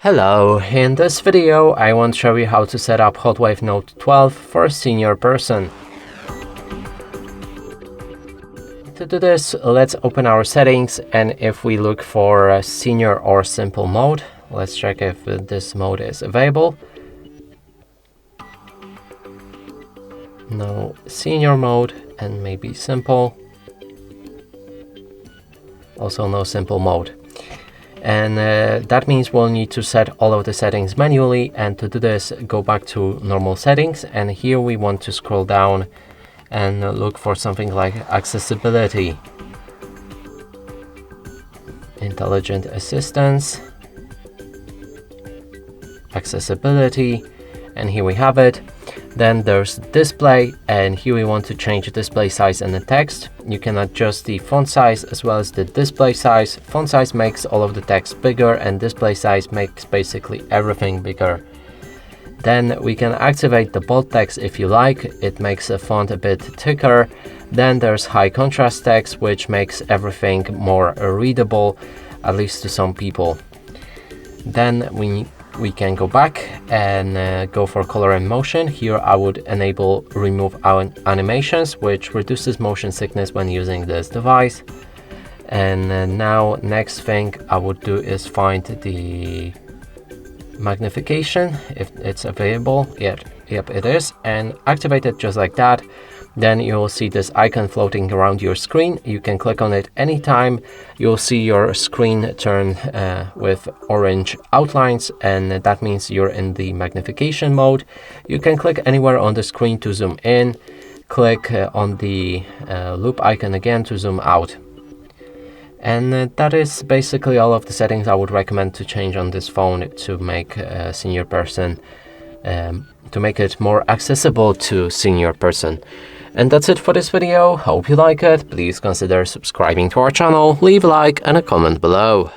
Hello, in this video I want to show you how to set up HOTWAV Note 12 for a senior person. To do this, let's open our settings, and if we look for a senior or simple mode, let's check if this mode is available. No senior mode and maybe simple. Also no simple mode. And that means we'll need to set all of the settings manually, and to do this, go back to normal settings, and here we want to scroll down and look for something like accessibility, intelligent assistance, accessibility, and here we have it. Then there's display, and here we want to change display size and the text. You can adjust the font size as well as the display size. Font size makes all of the text bigger, and display size makes basically everything bigger. Then we can activate the bold text if you like. It makes the font a bit thicker. Then there's high contrast text, which makes everything more readable, at least to some people. Then we can go back and go for color and motion. Here I would enable remove animations, which reduces motion sickness when using this device. And now next thing I would do is find the magnification, if it's available. Yep, it is, and activate it just like that. Then you will see this icon floating around your screen. You can click on it anytime. You'll see your screen turn with orange outlines, and that means you're in the magnification mode. You can click anywhere on the screen to zoom in. Click on the loop icon again to zoom out. And that is basically all of the settings I would recommend to change on this phone to make a senior person, to make it more accessible to senior person. And that's it for this video. Hope you like it. Please consider subscribing to our channel, leave a like and a comment below.